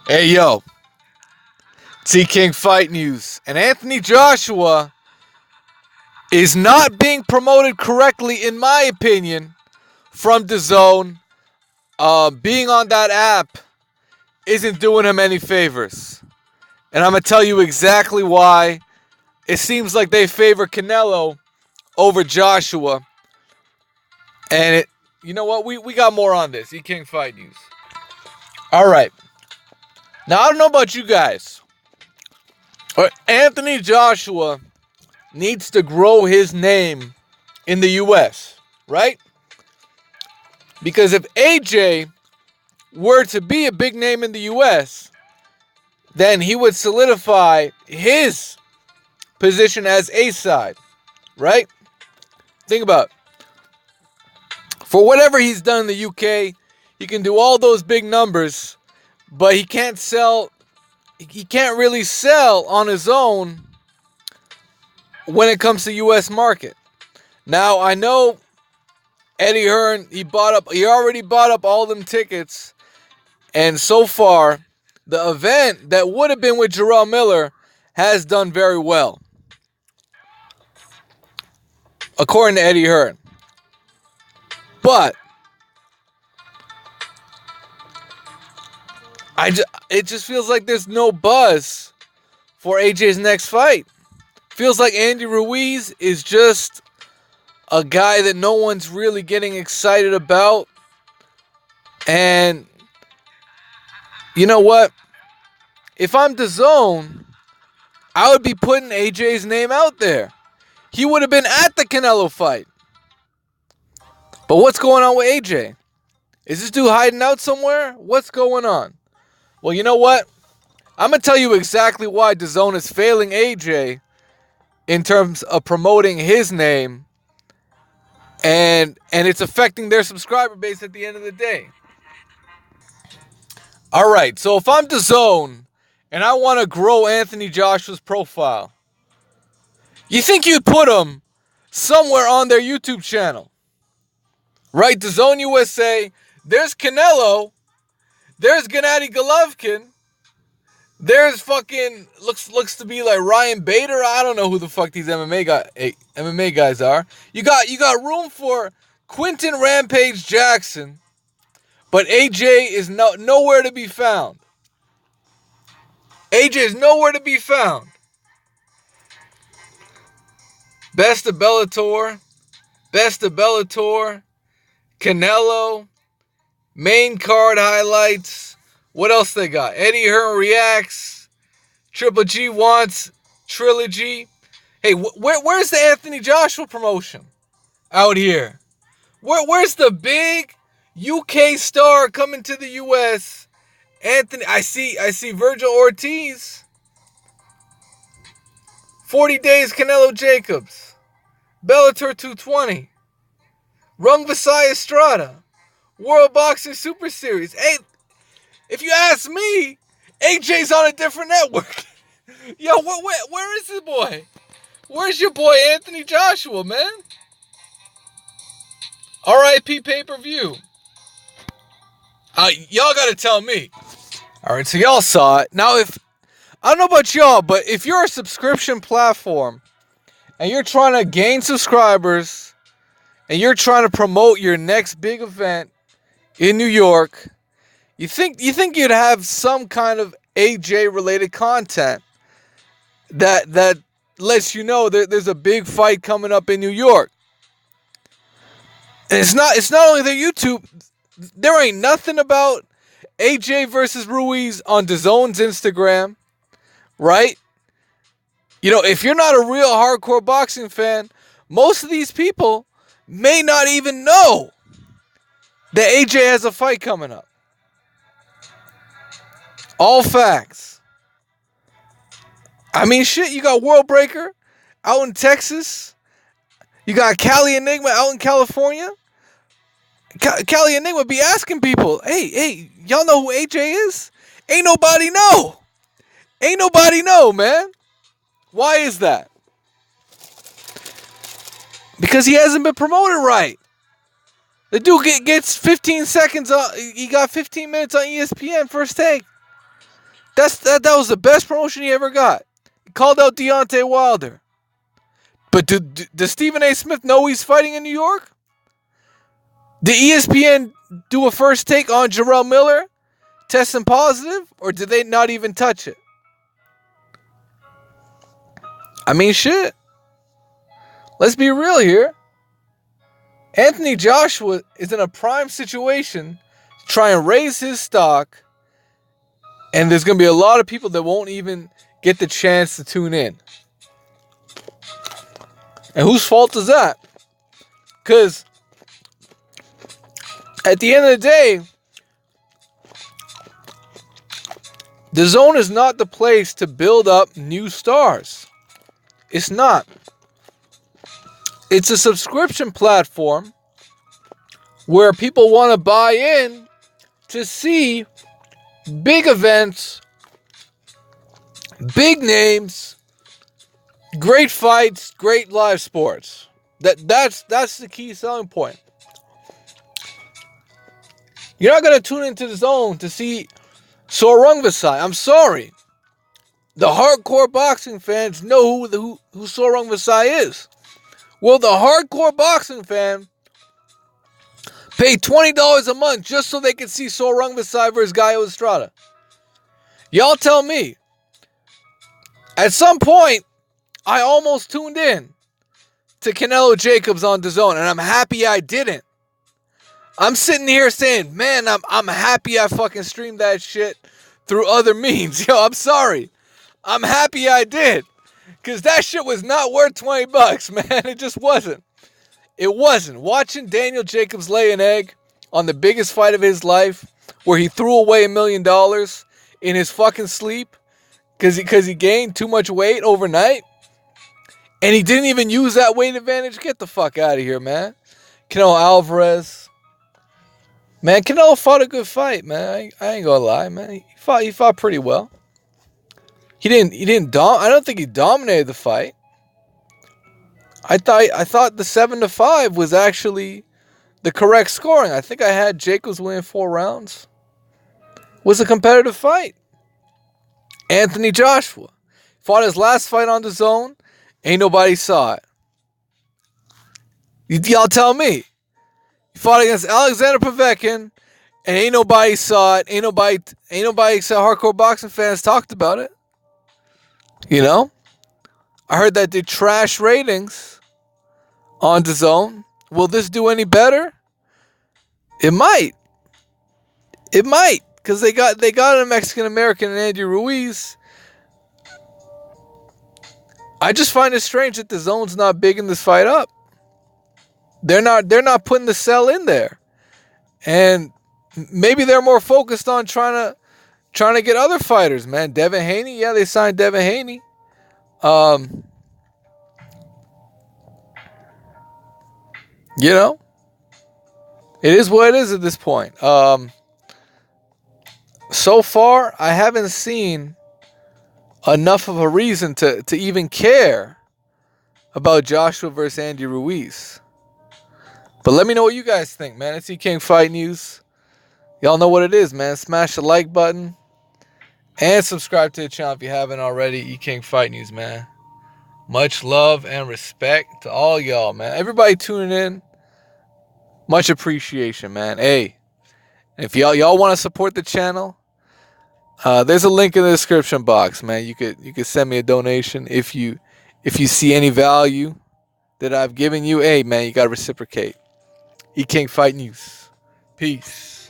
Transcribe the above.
Hey yo, T King Fight News. And Anthony Joshua is not being promoted correctly, in my opinion, from Dazn. Being on that app isn't doing him any favors. And I'm going to tell you exactly why. It seems like they favor Canelo over Joshua. And you know what? We got more on this. E King Fight News. All right. Now, I don't know about you guys, but Anthony Joshua needs to grow his name in the U.S., right? Because if AJ were to be a big name in the U.S., then he would solidify his position as A-side, right? Think about it. For whatever he's done in the UK, he can do all those big numbers, but he can't really sell on his own when it comes to U.S. market. Now, I know Eddie Hearn, he already bought up all them tickets, and so far, the event that would have been with Jarrell Miller has done very well, according to Eddie Hearn. But it just feels like there's no buzz for AJ's next fight. Feels like Andy Ruiz is just a guy that no one's really getting excited about. And you know what? If I'm DAZN, I would be putting AJ's name out there. He would have been at the Canelo fight. But what's going on with AJ? Is this dude hiding out somewhere? What's going on? Well, you know what? I'm going to tell you exactly why DAZN is failing AJ in terms of promoting his name, and it's affecting their subscriber base at the end of the day. All right, so if I'm DAZN and I want to grow Anthony Joshua's profile, you think you'd put him somewhere on their YouTube channel, right? DAZN USA, there's Canelo, there's Gennady Golovkin, there's fucking looks to be like Ryan Bader. I don't know who the fuck these MMA guys are. You got room for Quinton Rampage Jackson, but AJ is nowhere to be found. AJ is nowhere to be found. Best of Bellator, Canelo, main card highlights. What else they got? Eddie Hearn reacts. Triple G wants trilogy. Hey, where's the Anthony Joshua promotion out here? Where's the big UK star coming to the US? Anthony, I see Virgil Ortiz. 40 days Canelo Jacobs. Bellator 220. Rung Vasai Estrada. World Boxing Super Series. Hey, if you ask me, AJ's on a different network. Yo, where is this boy? Where's your boy Anthony Joshua, man? R.I.P. pay-per-view. Y'all gotta tell me. All right, so y'all saw it. Now, I don't know about y'all, but if you're a subscription platform and you're trying to gain subscribers and you're trying to promote your next big event in New York, you think you'd have some kind of AJ related content that lets you know that there's a big fight coming up in New York. And it's not only their YouTube. There ain't nothing about AJ versus Ruiz on DAZN's Instagram, right? You know, if you're not a real hardcore boxing fan, most of these people may not even know that AJ has a fight coming up. All facts. I mean, shit, you got Worldbreaker out in Texas. You got Cali Enigma out in California. Cali Enigma be asking people, hey, y'all know who AJ is? Ain't nobody know. Ain't nobody know, man. Why is that? Because he hasn't been promoted right. The dude gets 15 seconds on. He got 15 minutes on ESPN first take. That was the best promotion he ever got. He called out Deontay Wilder. But does Stephen A. Smith know he's fighting in New York? Did ESPN do a first take on Jarrell Miller testing positive, or did they not even touch it? I mean, shit. Let's be real here. Anthony Joshua is in a prime situation to try and raise his stock, and there's going to be a lot of people that won't even get the chance to tune in. And whose fault is that? Because at the end of the day, DAZN is not the place to build up new stars. It's not. It's a subscription platform where people want to buy in to see big events, big names, great fights, great live sports. That's the key selling point. You're not going to tune into DAZN to see Sor Rungvisai. I'm sorry. The hardcore boxing fans know who Sor Rungvisai is. Will the hardcore boxing fan pay $20 a month just so they can see Sor Rungvisai versus Gallo Estrada? Y'all tell me. At some point, I almost tuned in to Canelo Jacobs on DAZN, and I'm happy I didn't. I'm sitting here saying, man, I'm happy I fucking streamed that shit through other means. Yo, I'm sorry. I'm happy I did. Because that shit was not worth $20, man. It just wasn't. It wasn't. Watching Daniel Jacobs lay an egg on the biggest fight of his life, where he threw away $1 million in his fucking sleep because he gained too much weight overnight, and he didn't even use that weight advantage. Get the fuck out of here, man. Canelo Alvarez. Man, Canelo fought a good fight, man. I ain't gonna lie, man. He fought pretty well. I don't think he dominated the fight. I thought the 7-5 was actually the correct scoring. I think I had Jacobs win 4 rounds. It was a competitive fight. Anthony Joshua fought his last fight on DAZN. Ain't nobody saw it. Y'all tell me. He fought against Alexander Povetkin, and ain't nobody saw it. Ain't nobody except hardcore boxing fans talked about it. You know? I heard that did trash ratings on DAZN. Will this do any better? It might. It might. Because they got a Mexican American and Andy Ruiz. I just find it strange that DAZN's not bigging this fight up. They're not putting the sell in there. And maybe they're more focused on trying to get other fighters, man. Devin Haney, yeah, they signed Devin Haney. You know, it is what it is at this point. So far, I haven't seen enough of a reason to even care about Joshua versus Andy Ruiz. But let me know what you guys think, man. It's King Fight News. Y'all know what it is, man. Smash the like button. And subscribe to the channel if you haven't already. King Fight News, man. Much love and respect to all y'all, man. Everybody tuning in. Much appreciation, man. Hey, if y'all want to support the channel, there's a link in the description box, man. You could send me a donation if you see any value that I've given you. Hey, man, you gotta reciprocate. King Fight News. Peace.